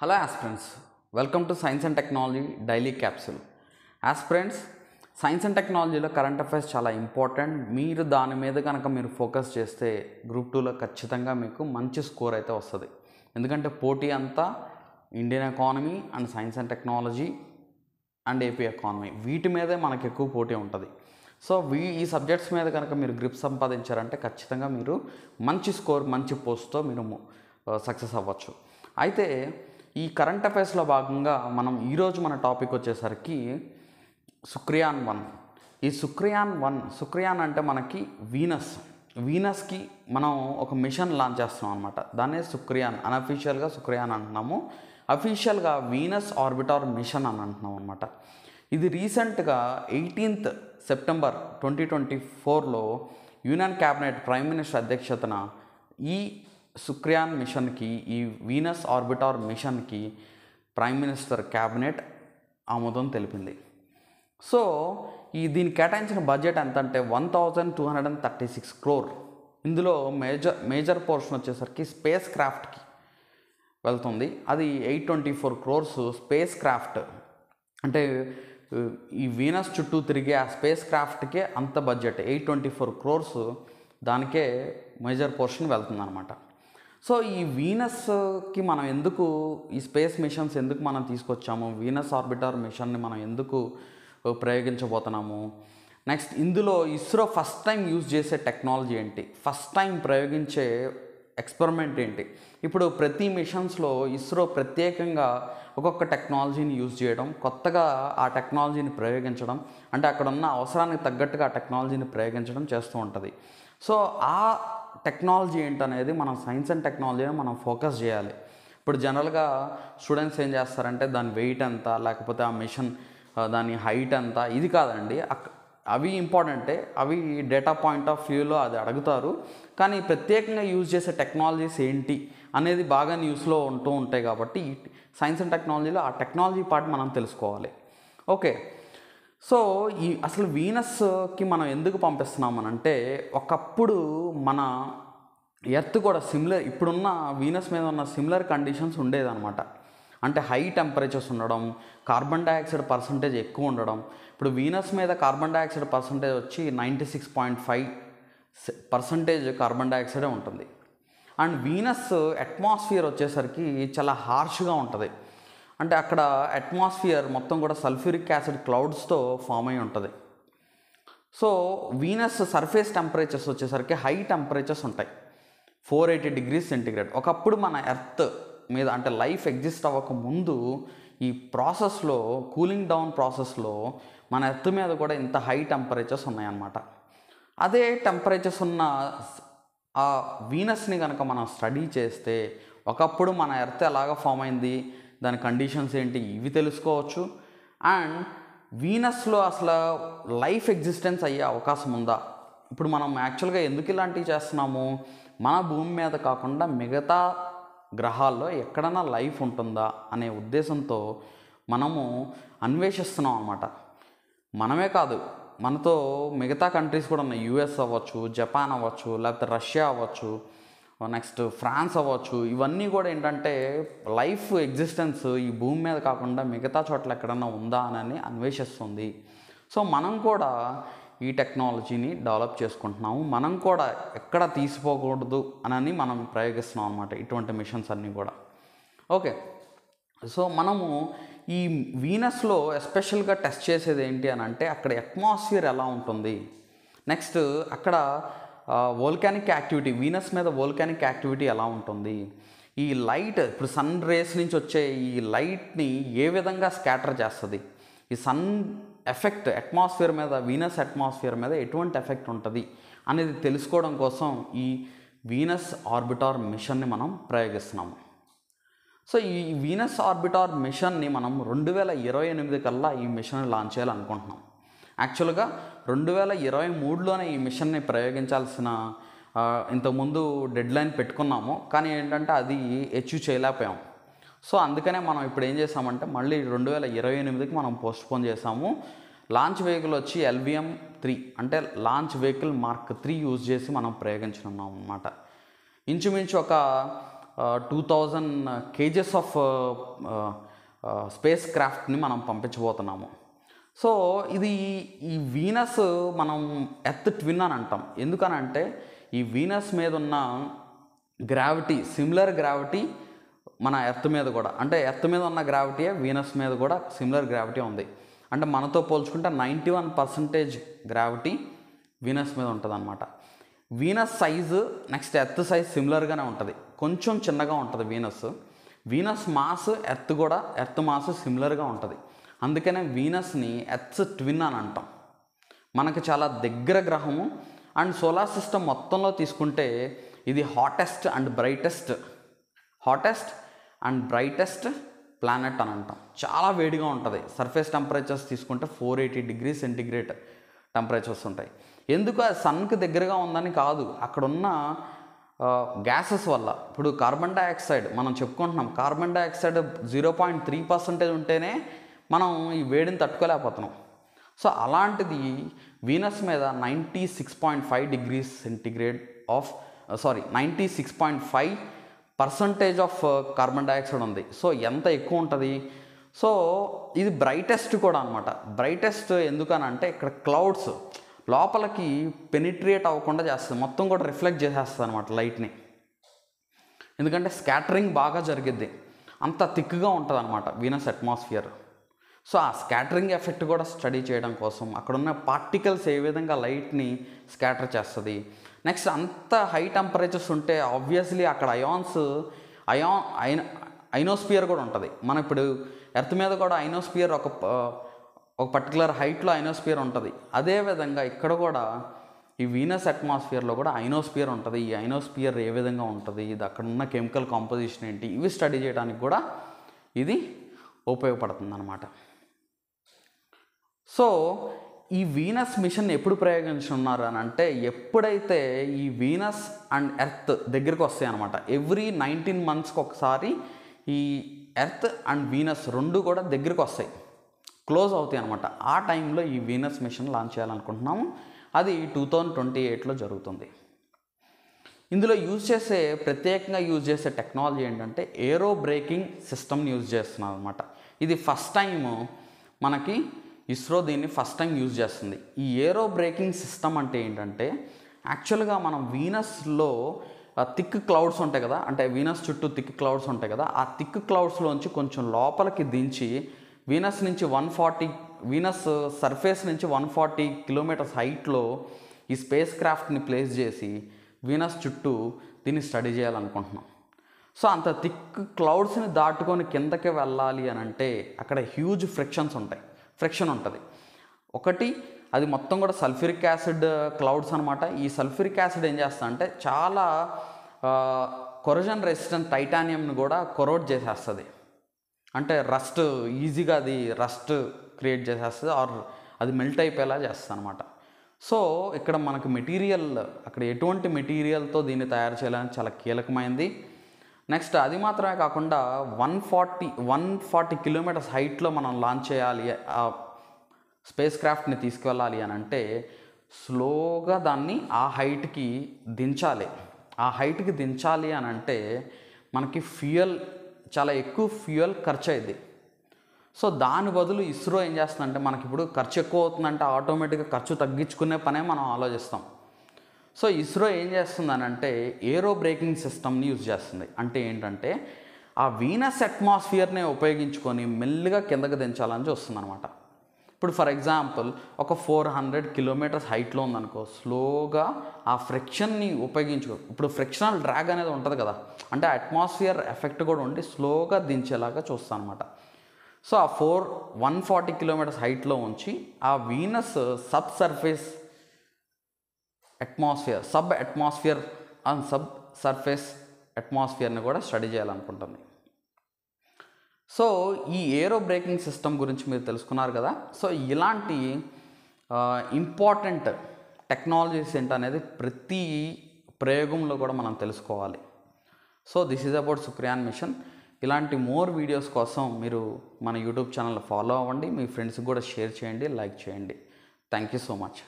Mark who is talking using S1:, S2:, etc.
S1: Hello aspirants, welcome to Science and Technology Daily Capsule. Aspirants, science and టెక్నాలజీలో current affairs చాలా important. మీరు దాని మీద కనుక మీరు ఫోకస్ చేస్తే గ్రూప్ 2లో ఖచ్చితంగా మీకు మంచి స్కోర్ అయితే వస్తుంది. ఎందుకంటే పోటీ అంతా Indian economy and science and technology and AP economy వీటి మీదే మనకు ఎక్కువ పోటీ ఉంటుంది. సో ఈ సబ్జెక్ట్స్ మీద కనుక మీరు గ్రిప్ సంపాదించారంటే ఖచ్చితంగా మీరు మంచి స్కోర్ మంచి పోస్ట్తో మీరు సక్సెస్ అవ్వచ్చు. అయితే ఈ కరెంట్ అఫైర్స్లో భాగంగా మనం ఈరోజు మన టాపిక్ వచ్చేసరికి శుక్రయాన్ 1. ఈ శుక్రయాన్ అంటే మనకి వీనస్కి మనం ఒక మిషన్ లాంచ్ చేస్తున్నాం అనమాట. దాన్నే శుక్రయాన్, అన్అఫీషియల్గా శుక్రయాన్ అంటున్నాము, అఫీషియల్గా వీనస్ ఆర్బిటర్ మిషన్ అని అంటున్నాం అనమాట. ఇది రీసెంట్గా 18th సెప్టెంబర్ 2024లో యూనియన్ క్యాబినెట్ ప్రైమ్ మినిస్టర్ అధ్యక్షతన ఈ శుక్రయాన్ మిషన్కి, ఈ వీనస్ ఆర్బిటర్ మిషన్కి ప్రైమ్ మినిస్టర్ క్యాబినెట్ ఆమోదం తెలిపింది. సో దీనికి కేటాయించిన బడ్జెట్ ఎంత అంటే 1236 crore. ఇందులో మేజర్ పోర్షన్ వచ్చేసరికి స్పేస్ క్రాఫ్ట్కి వెళ్తుంది. అది 824 crores స్పేస్ క్రాఫ్ట్, అంటే ఈ వీనస్ చుట్టూ తిరిగే ఆ స్పేస్ క్రాఫ్ట్కే అంత బడ్జెట్ 824 crores, దానికే మేజర్ పోర్షన్ వెళ్తుంది అనమాట. సో ఈ వీనస్కి మనం ఎందుకు, ఈ స్పేస్ మిషన్స్ ఎందుకు మనం తీసుకొచ్చాము, వీనస్ ఆర్బిటర్ మిషన్ని మనం ఎందుకు ప్రయోగించబోతున్నాము, నెక్స్ట్ ఇందులో ఇస్రో ఫస్ట్ టైం యూజ్ చేసే టెక్నాలజీ ఏంటి, ఫస్ట్ టైం ప్రయోగించే ఎక్స్పెరిమెంట్ ఏంటి. ఇప్పుడు ప్రతి మిషన్స్లో ఇస్రో ప్రత్యేకంగా ఒక్కొక్క టెక్నాలజీని యూజ్ చేయడం, కొత్తగా ఆ టెక్నాలజీని ప్రయోగించడం, అంటే అక్కడ ఉన్న అవసరానికి తగ్గట్టుగా ఆ టెక్నాలజీని ప్రయోగించడం చేస్తూ ఉంటుంది. సో ఆ టెక్నాలజీ ఏంటనేది మనం సైన్స్ అండ్ టెక్నాలజీని మనం ఫోకస్ చేయాలి. ఇప్పుడు జనరల్గా స్టూడెంట్స్ ఏం చేస్తారంటే దాని వెయిట్ ఎంత, లేకపోతే ఆ మిషన్ దాని హైట్ ఎంత, ఇది కాదండి. అవి ఇంపార్టెంటే, అవి డేటా పాయింట్ ఆఫ్ వ్యూలో అది అడుగుతారు. కానీ ప్రత్యేకంగా యూజ్ చేసే టెక్నాలజీస్ ఏంటి అనేది బాగా న్యూస్లో ఉంటూ ఉంటాయి. కాబట్టి సైన్స్ అండ్ టెక్నాలజీలో ఆ టెక్నాలజీ పార్ట్ మనం తెలుసుకోవాలి. ఓకే, సో అసలు వీనస్కి మనం ఎందుకు పంపిస్తున్నామనంటే, ఒకప్పుడు మన ఎర్త్ కూడా సిమిలర్, ఇప్పుడున్న వీనస్ మీద ఉన్న సిమిలర్ కండిషన్స్ ఉండేదన్నమాట. అంటే హై టెంపరేచర్స్ ఉండడం, కార్బన్ డైఆక్సైడ్ పర్సంటేజ్ ఎక్కువ ఉండడం. ఇప్పుడు వీనస్ మీద కార్బన్ డైఆక్సైడ్ పర్సంటేజ్ వచ్చి 96.5% కార్బన్ డైఆక్సైడే ఉంటుంది. అండ్ వీనస్ అట్మాస్ఫియర్ వచ్చేసరికి చాలా హార్ష్గా ఉంటుంది. అంటే అక్కడ అట్మాస్ఫియర్ మొత్తం కూడా సల్ఫ్యూరిక్ యాసిడ్ క్లౌడ్స్తో ఫామ్ అయి ఉంటుంది. సో వీనస్ సర్ఫేస్ టెంపరేచర్స్ వచ్చేసరికి హై టెంపరేచర్స్ ఉంటాయి, 480 degrees సెంటిగ్రేడ్. ఒకప్పుడు మన ఎర్త్ మీద అంటే లైఫ్ ఎగ్జిస్ట్ అవ్వక ముందు ఈ ప్రాసెస్లో, కూలింగ్ డౌన్ ప్రాసెస్లో మన ఎర్త్ మీద కూడా ఇంత హై టెంపరేచర్స్ ఉన్నాయన్నమాట. అదే టెంపరేచర్స్ ఉన్న ఆ వీనస్ని కనుక మనం స్టడీ చేస్తే ఒకప్పుడు మన ఎర్త్ ఎలాగ ఫామ్ అయింది, దాని కండిషన్స్ ఏంటి, ఇవి తెలుసుకోవచ్చు. అండ్ వీనస్లో అసలు లైఫ్ ఎగ్జిస్టెన్స్ అయ్యే అవకాశం ఉందా, ఇప్పుడు మనం యాక్చువల్గా ఎందుకు ఇలాంటివి చేస్తున్నాము, మన భూమి మీద కాకుండా మిగతా గ్రహాల్లో ఎక్కడైనా లైఫ్ ఉంటుందా అనే ఉద్దేశంతో మనము అన్వేషిస్తున్నాం అన్నమాట. మనమే కాదు, మనతో మిగతా కంట్రీస్ కూడా ఉన్నాయి. యుఎస్ అవ్వచ్చు, జపాన్ అవ్వచ్చు, లేకపోతే రష్యా అవ్వచ్చు, నెక్స్ట్ ఫ్రాన్స్ అవ్వచ్చు. ఇవన్నీ కూడా ఏంటంటే లైఫ్ ఎగ్జిస్టెన్స్ ఈ భూమి మీద కాకుండా మిగతా చోట్ల ఎక్కడన్నా ఉందా అని అన్వేషిస్తుంది. సో మనం కూడా ఈ టెక్నాలజీని డెవలప్ చేసుకుంటున్నాము. మనం కూడా ఎక్కడ తీసిపోకూడదు అని మనం ప్రయోగిస్తున్నాం అనమాట, ఇటువంటి మిషన్స్ అన్నీ కూడా. ఓకే, సో మనము ఈ వీనస్లో ఎస్పెషల్గా టెస్ట్ చేసేది ఏంటి అని అంటే అక్కడ అట్మాస్ఫియర్ ఎలా ఉంటుంది, నెక్స్ట్ అక్కడ వోల్కానిక్ యాక్టివిటీ, వీనస్ మీద వోల్కానిక్ యాక్టివిటీ ఎలా ఉంటుంది, ఈ లైట్, ఇప్పుడు సన్ రేస్ నుంచి వచ్చే ఈ లైట్ని ఏ విధంగా స్కాటర్ చేస్తుంది, ఈ సన్ ఎఫెక్ట్ అట్మాస్ఫియర్ మీద, వీనస్ అట్మాస్ఫియర్ మీద ఎటువంటి ఎఫెక్ట్ ఉంటుంది అనేది తెలుసుకోవడం కోసం ఈ వీనస్ ఆర్బిటర్ మిషన్ని మనం ప్రయోగిస్తున్నాము. సో ఈ వీనస్ ఆర్బిటర్ మిషన్ని మనం 2028 కల్లా ఈ మిషన్ లాంచ్ చేయాలనుకుంటున్నాం. యాక్చువల్గా 2023లోనే ఈ మిషన్ని ప్రయోగించాల్సిన ఇంతకుముందు డెడ్ లైన్ పెట్టుకున్నాము, కానీ ఏంటంటే అది అచీవ్ చేయలేకపోయాం. సో అందుకనే మనం ఇప్పుడు ఏం చేసామంటే మళ్ళీ 2028కి మనం పోస్ట్పోన్ చేసాము. లాంచ్ వెహికల్ వచ్చి LVM-3, అంటే లాంచ్ వెహికల్ Mark 3 యూజ్ చేసి మనం ప్రయోగించుకున్నాం అన్నమాట. ఇంచుమించు ఒక 2000 kgs ఆఫ్ స్పేస్ క్రాఫ్ట్ని మనం పంపించబోతున్నాము. సో ఇది ఈ వీనస్ మనం ఎర్త్ ట్విన్ అని అంటాం. ఎందుకనంటే ఈ వీనస్ మీద ఉన్న గ్రావిటీ, సిమిలర్ గ్రావిటీ మన ఎర్త్ మీద కూడా, అంటే ఎర్త్ మీద ఉన్న గ్రావిటీయే వీనస్ మీద కూడా సిమిలర్ గ్రావిటీ ఉంది. అంటే మనతో పోల్చుకుంటే 91% గ్రావిటీ వీనస్ మీద ఉంటుంది అనమాట. Venus size next Earth size సిమిలర్గానే ఉంటుంది, కొంచెం చిన్నగా ఉంటుంది వీనస్ మాస్ ఎర్త్ మాస్ సిమిలర్గా ఉంటుంది. అందుకనే వీనస్ని ఎర్త్ ట్విన్ అని అంటాం. మనకు చాలా దగ్గర గ్రహము. అండ్ సోలార్ సిస్టమ్ మొత్తంలో తీసుకుంటే ఇది హాటెస్ట్ అండ్ బ్రైటెస్ట్ ప్లానెట్ అని అంటాం. చాలా వేడిగా ఉంటుంది. సర్ఫేస్ టెంపరేచర్స్ తీసుకుంటే 480 degrees సెంటిగ్రేడ్ టెంపరేచర్స్ ఉంటాయి. ఎందుకు అది సన్కి దగ్గరగా ఉందని కాదు, అక్కడున్న గ్యాసెస్ వల్ల. ఇప్పుడు కార్బన్ డైఆక్సైడ్ మనం చెప్పుకుంటున్నాం, కార్బన్ డైఆక్సైడ్ 0.3% ఉంటేనే మనం ఈ వేడిని తట్టుకోలేకపోతున్నాం. సో అలాంటిది వీనస్ మీద 96.5 degrees centigrade 96.5% of carbon dioxide ఉంది. సో ఎంత ఎక్కువ ఉంటుంది. సో ఇది బ్రైటెస్ట్ కూడా అనమాట. బ్రైటెస్ట్ ఎందుకనంటే ఇక్కడ క్లౌడ్స్ లోపలికి పెనిట్రియేట్ అవ్వకుండా చేస్తుంది, మొత్తం కూడా రిఫ్లెక్ట్ చేసేస్తుంది అనమాట లైట్ని. ఎందుకంటే స్కాటరింగ్ బాగా జరిగిద్ది, అంత థిక్గా ఉంటుంది అనమాట వీనస్ అట్మాస్ఫియర్. సో ఆ స్కాటరింగ్ ఎఫెక్ట్ కూడా స్టడీ చేయడం కోసం అక్కడున్న పార్టికల్స్ ఏ విధంగా లైట్ని స్కాటర్ చేస్తుంది. నెక్స్ట్ అంత హై టెంపరేచర్స్ ఉంటే ఆబ్వియస్లీ అక్కడ ఐనోస్పియర్ కూడా ఉంటుంది. మన ఇప్పుడు ఎర్త్ మీద కూడా ఐనోస్పియర్ ఒక పర్టికులర్ హైట్లో ఐనోస్పియర్ ఉంటుంది. అదేవిధంగా ఇక్కడ కూడా ఈ వీనస్ అట్మాస్ఫియర్లో కూడా ఐనోస్పియర్ ఉంటుంది. ఈ ఐనోస్పియర్ ఏ విధంగా ఉంటుంది, ఇది అక్కడ ఉన్న కెమికల్ కాంపోజిషన్ ఏంటి, ఇవి స్టడీ చేయడానికి కూడా ఇది ఉపయోగపడుతుంది అన్నమాట. సో ఈ వీనస్ మిషన్ ఎప్పుడు ప్రయోగించున్నారు అని అంటే, ఎప్పుడైతే ఈ వీనస్ అండ్ ఎర్త్ దగ్గరికి వస్తాయి అనమాట. ఎవ్రీ 19 monthsకి ఒకసారి ఈ ఎర్త్ అండ్ వీనస్ రెండు కూడా దగ్గరికి వస్తాయి, క్లోజ్ అవుతాయి అనమాట. ఆ టైంలో ఈ వీనస్ మిషన్ లాంచ్ చేయాలనుకుంటున్నాము. అది 2028లో జరుగుతుంది. ఇందులో ప్రత్యేకంగా యూజ్ చేసే టెక్నాలజీ ఏంటంటే ఏరో బ్రేకింగ్ సిస్టమ్ని యూజ్ చేస్తున్నారు అనమాట. ఇది ఫస్ట్ టైము మనకి ఇస్రో దీన్ని ఫస్ట్ టైం యూజ్ చేస్తుంది. ఈ ఏరో బ్రేకింగ్ సిస్టమ్ అంటే ఏంటంటే, యాక్చువల్గా మనం వీనస్లో థిక్ క్లౌడ్స్ ఉంటాయి కదా, అంటే వీనస్ చుట్టూ థిక్ క్లౌడ్స్ ఉంటాయి కదా, ఆ థిక్ క్లౌడ్స్లోంచి కొంచెం లోపలికి దించి వీనస్ సర్ఫేస్ నుంచి 140 kilometers హైట్లో ఈ స్పేస్ క్రాఫ్ట్ని ప్లేస్ చేసి వీనస్ చుట్టూ దీన్ని స్టడీ చేయాలనుకుంటున్నాం. సో అంత థిక్ క్లౌడ్స్ని దాటుకొని కిందకి వెళ్ళాలి అని అంటే అక్కడ హ్యూజ్ ఫ్రిక్షన్ ఉంటుంది. ఒకటి అది మొత్తం కూడా సల్ఫ్యూరిక్ యాసిడ్ క్లౌడ్స్ అనమాట. ఈ సల్ఫ్యూరిక్ యాసిడ్ ఏం చేస్తా అంటే చాలా కొరోజన్ రెసిస్టెంట్ టైటానియంని కూడా కొరోడ్ చేసేస్తుంది. అంటే ఈజీగా అది రస్ట్ క్రియేట్ చేసేస్తుంది, ఆర్ అది మెల్ట్ అయిపోయేలా చేస్తుంది అనమాట. సో ఇక్కడ మనకు అక్కడ ఎటువంటి మెటీరియల్తో దీన్ని తయారు చేయాలని చాలా కీలకమైంది. నెక్స్ట్ అది మాత్రమే కాకుండా 140 kilometers హైట్లో మనం లాంచ్ చేయాలి, ఆ స్పేస్ క్రాఫ్ట్ని తీసుకువెళ్ళాలి అని అంటే స్లోగా దాన్ని ఆ హైట్కి దించాలి. ఆ హైట్కి దించాలి అని అంటే మనకి చాలా ఎక్కువ ఫ్యూయల్ ఖర్చు అయింది. సో దాని బదులు ఇస్రో ఏం చేస్తుందంటే, మనకి ఇప్పుడు ఖర్చు ఎక్కువ అవుతుందంటే ఆటోమేటిక్గా ఖర్చు తగ్గించుకునే పనే మనం ఆలోచిస్తాం. సో ఇస్రో ఏం చేస్తుందనంటే ఏరో బ్రేకింగ్ సిస్టమ్ని యూజ్ చేస్తుంది. అంటే ఏంటంటే ఆ వీనస్ అట్మాస్ఫియర్ని ఉపయోగించుకొని మెల్లిగా కిందకి దించాలని చూస్తుంది అనమాట. ఇప్పుడు ఫర్ ఎగ్జాంపుల్ ఒక 400 kilometers హైట్లో ఉందనుకో, స్లోగా ఆ ఫ్రిక్షన్ని ఇప్పుడు ఫ్రిక్షనల్ డ్రాగ్ అనేది ఉంటుంది కదా, అంటే అట్మాస్ఫియర్ ఎఫెక్ట్ కూడా ఉండి స్లోగా దించేలాగా చూస్తాను అనమాట. సో ఆ 140 kilometers హైట్లో ఉంచి ఆ వీనస్ సబ్ సర్ఫేస్ అట్మాస్ఫియర్ని కూడా స్టడీ చేయాలనుకుంటుంది. సో ఈ ఏరో బ్రేకింగ్ సిస్టమ్ గురించి మీరు తెలుసుకున్నారు కదా. సో ఇలాంటి ఇంపార్టెంట్ టెక్నాలజీస్ ఏంటనేది ప్రతి ప్రయోగంలో కూడా మనం తెలుసుకోవాలి. So this is about Shukrayaan mission. ఇలాంటి మోర్ వీడియోస్ కోసం మీరు మన యూట్యూబ్ ఛానల్ ఫాలో అవ్వండి, మీ ఫ్రెండ్స్కి కూడా షేర్ చేయండి, లైక్ చేయండి. Thank you so much.